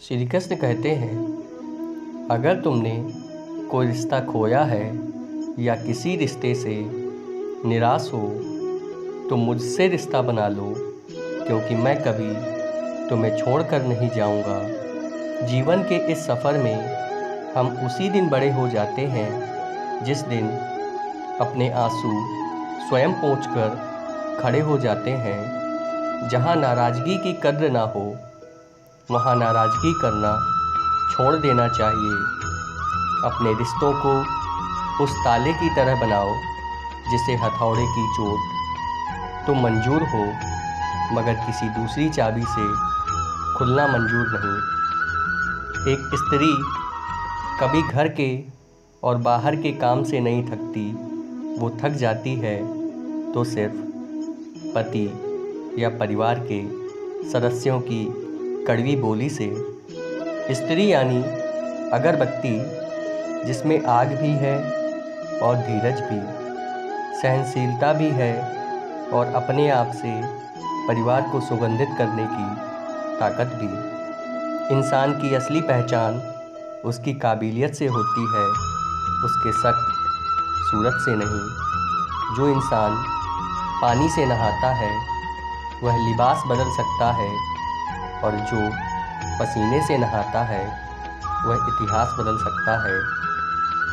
श्री कृष्ण कहते हैं, अगर तुमने कोई रिश्ता खोया है या किसी रिश्ते से निराश हो तो मुझसे रिश्ता बना लो, क्योंकि मैं कभी तुम्हें छोड़कर नहीं जाऊंगा। जीवन के इस सफ़र में हम उसी दिन बड़े हो जाते हैं जिस दिन अपने आंसू स्वयं पोंछकर खड़े हो जाते हैं। जहाँ नाराज़गी की कद्र ना हो वहाँ नाराज़गी करना छोड़ देना चाहिए। अपने रिश्तों को उस ताले की तरह बनाओ जिसे हथौड़े की चोट तो मंजूर हो, मगर किसी दूसरी चाबी से खुलना मंजूर नहीं। एक स्त्री कभी घर के और बाहर के काम से नहीं थकती। वो थक जाती है तो सिर्फ पति या परिवार के सदस्यों की कड़वी बोली से। स्त्री यानी अगरबत्ती जिसमें आग भी है और धीरज भी, सहनशीलता भी है और अपने आप से परिवार को सुगंधित करने की ताकत भी। इंसान की असली पहचान उसकी काबिलियत से होती है, उसके सख्त सूरत से नहीं। जो इंसान पानी से नहाता है वह लिबास बदल सकता है, और जो पसीने से नहाता है वह इतिहास बदल सकता है।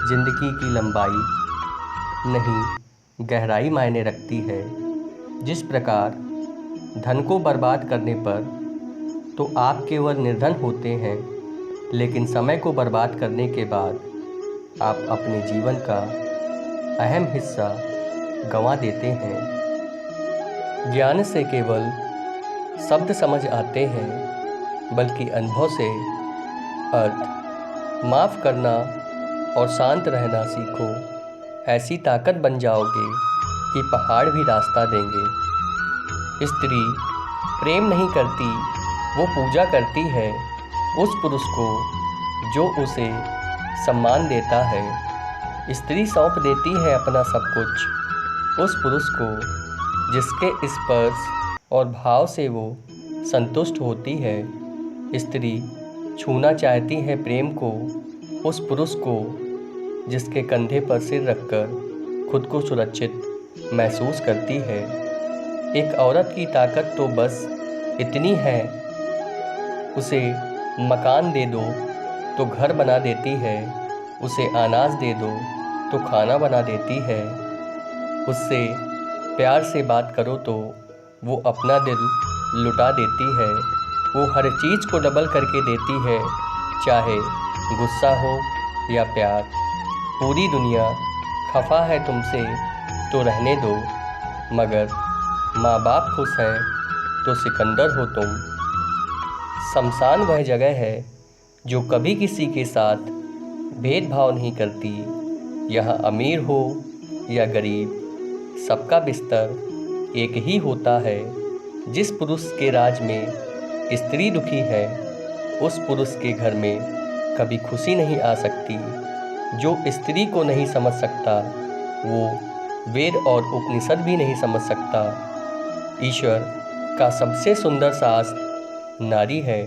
ज़िंदगी की लंबाई नहीं गहराई मायने रखती है। जिस प्रकार धन को बर्बाद करने पर तो आप केवल निर्धन होते हैं, लेकिन समय को बर्बाद करने के बाद आप अपने जीवन का अहम हिस्सा गंवा देते हैं। ज्ञान से केवल शब्द समझ आते हैं, बल्कि अनुभव से अर्थ। माफ़ करना और शांत रहना सीखो, ऐसी ताकत बन जाओगे कि पहाड़ भी रास्ता देंगे। स्त्री प्रेम नहीं करती, वो पूजा करती है उस पुरुष को जो उसे सम्मान देता है। स्त्री सौंप देती है अपना सब कुछ उस पुरुष को जिसके स्पर्श और भाव से वो संतुष्ट होती है। स्त्री छूना चाहती है प्रेम को उस पुरुष को जिसके कंधे पर सिर रखकर खुद को सुरक्षित महसूस करती है। एक औरत की ताकत तो बस इतनी है, उसे मकान दे दो तो घर बना देती है, उसे अनाज दे दो तो खाना बना देती है, उससे प्यार से बात करो तो वो अपना दिल लुटा देती है। वो हर चीज़ को डबल करके देती है, चाहे गुस्सा हो या प्यार। पूरी दुनिया खफा है तुमसे तो रहने दो, मगर माँ बाप खुश हैं तो सिकंदर हो तुम। शमशान वह जगह है जो कभी किसी के साथ भेदभाव नहीं करती। यहाँ अमीर हो या गरीब, सबका बिस्तर एक ही होता है। जिस पुरुष के राज में स्त्री दुखी है उस पुरुष के घर में कभी खुशी नहीं आ सकती। जो स्त्री को नहीं समझ सकता वो वेद और उपनिषद भी नहीं समझ सकता। ईश्वर का सबसे सुंदर शास्त्र नारी है।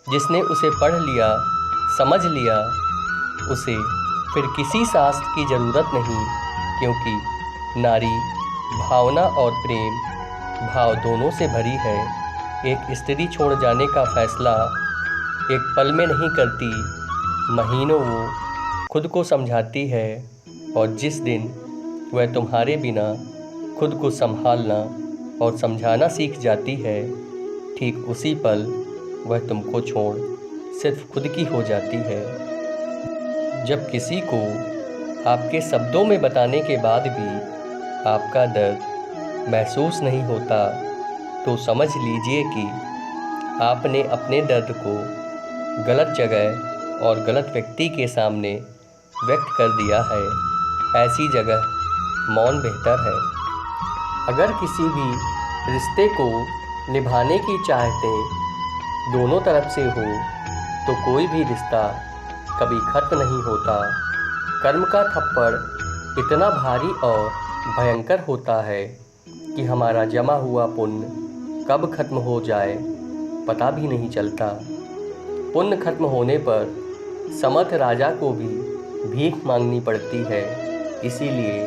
जिसने उसे पढ़ लिया, समझ लिया, उसे फिर किसी शास्त्र की ज़रूरत नहीं, क्योंकि नारी भावना और प्रेम भाव दोनों से भरी है। एक स्त्री छोड़ जाने का फैसला एक पल में नहीं करती, महीनों वो खुद को समझाती है, और जिस दिन वह तुम्हारे बिना खुद को संभालना और समझाना सीख जाती है, ठीक उसी पल वह तुमको छोड़ सिर्फ खुद की हो जाती है। जब किसी को आपके शब्दों में बताने के बाद भी आपका दर्द महसूस नहीं होता, तो समझ लीजिए कि आपने अपने दर्द को गलत जगह और गलत व्यक्ति के सामने व्यक्त कर दिया है। ऐसी जगह मौन बेहतर है। अगर किसी भी रिश्ते को निभाने की चाहते दोनों तरफ से हो तो कोई भी रिश्ता कभी खत्म नहीं होता। कर्म का थप्पड़ इतना भारी और भयंकर होता है कि हमारा जमा हुआ पुण्य कब खत्म हो जाए पता भी नहीं चलता। पुण्य खत्म होने पर समर्थ राजा को भी भीख मांगनी पड़ती है। इसीलिए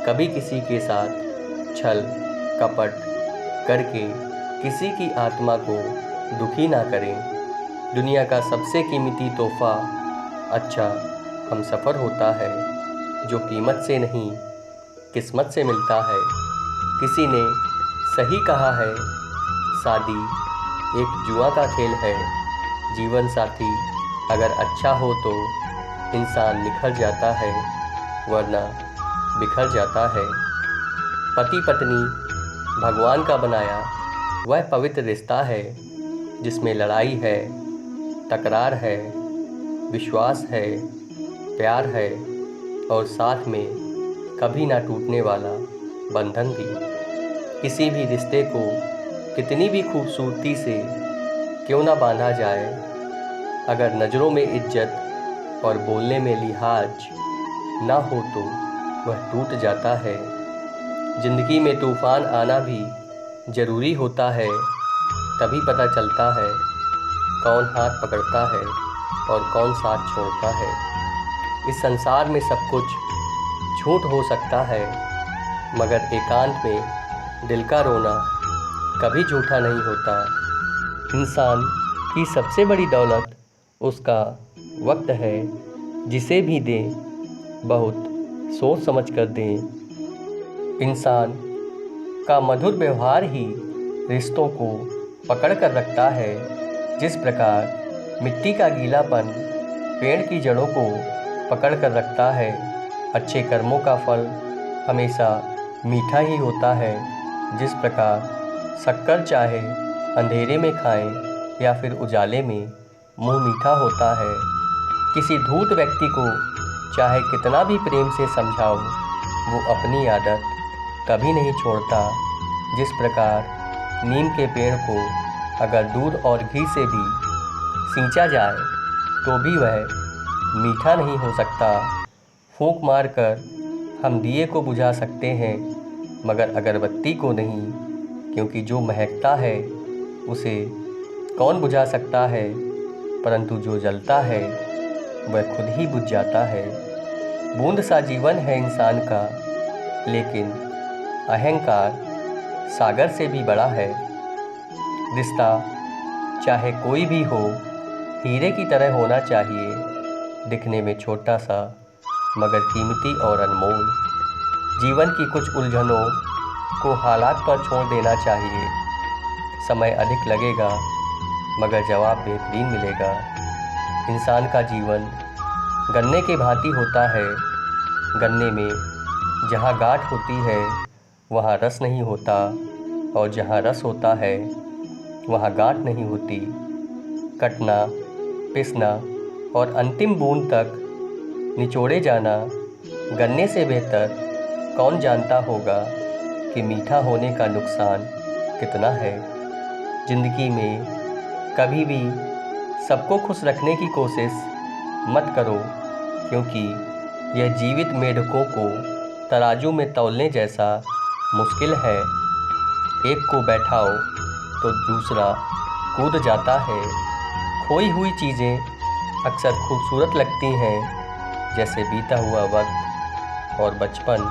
कभी किसी के साथ छल कपट करके किसी की आत्मा को दुखी ना करें। दुनिया का सबसे कीमती तोहफा अच्छा हमसफ़र होता है, जो कीमत से नहीं किस्मत से मिलता है। किसी ने सही कहा है, शादी एक जुआ का खेल है। जीवन साथी अगर अच्छा हो तो इंसान निखर जाता है, वरना बिखर जाता है। पति पत्नी भगवान का बनाया वह पवित्र रिश्ता है, जिसमें लड़ाई है, तकरार है, विश्वास है, प्यार है और साथ में कभी ना टूटने वाला बंधन भी। किसी भी रिश्ते को कितनी भी खूबसूरती से क्यों ना बांधा जाए, अगर नज़रों में इज्जत और बोलने में लिहाज ना हो तो वह टूट जाता है। ज़िंदगी में तूफ़ान आना भी ज़रूरी होता है, तभी पता चलता है कौन हाथ पकड़ता है और कौन साथ छोड़ता है। इस संसार में सब कुछ झूठ हो सकता है, मगर एकांत में दिल का रोना कभी झूठा नहीं होता। इंसान की सबसे बड़ी दौलत उसका वक्त है, जिसे भी दें बहुत सोच समझ कर दें। इंसान का मधुर व्यवहार ही रिश्तों को पकड़ कर रखता है। जिस प्रकार मिट्टी का गीलापन पेड़ की जड़ों को पकड़ कर रखता है, अच्छे कर्मों का फल हमेशा मीठा ही होता है। जिस प्रकार शक्कर चाहे अंधेरे में खाएं या फिर उजाले में, मुंह मीठा होता है। किसी धूर्त व्यक्ति को चाहे कितना भी प्रेम से समझाओ, वो अपनी आदत कभी नहीं छोड़ता। जिस प्रकार नीम के पेड़ को अगर दूध और घी से भी सींचा जाए तो भी वह मीठा नहीं हो सकता। फूंक मारकर हम दिए को बुझा सकते हैं, मगर अगरबत्ती को नहीं, क्योंकि जो महकता है उसे कौन बुझा सकता है, परंतु जो जलता है वह खुद ही बुझ जाता है। बूंद सा जीवन है इंसान का, लेकिन अहंकार सागर से भी बड़ा है। रिश्ता चाहे कोई भी हो, हीरे की तरह होना चाहिए, दिखने में छोटा सा मगर कीमती और अनमोल। जीवन की कुछ उलझनों को हालात पर छोड़ देना चाहिए। समय अधिक लगेगा मगर जवाब बेहतरीन मिलेगा। इंसान का जीवन गन्ने के भांति होता है। गन्ने में जहाँ गांठ होती है वहाँ रस नहीं होता, और जहाँ रस होता है वहाँ गांठ नहीं होती। कटना, पिसना और अंतिम बूंद तक निचोड़े जाना गन्ने से बेहतर कौन जानता होगा कि मीठा होने का नुकसान कितना है। ज़िंदगी में कभी भी सबको खुश रखने की कोशिश मत करो, क्योंकि यह जीवित मेढकों को तराजू में तौलने जैसा मुश्किल है। एक को बैठाओ तो दूसरा कूद जाता है। खोई हुई चीज़ें अक्सर खूबसूरत लगती हैं, जैसे बीता हुआ वक्त और बचपन।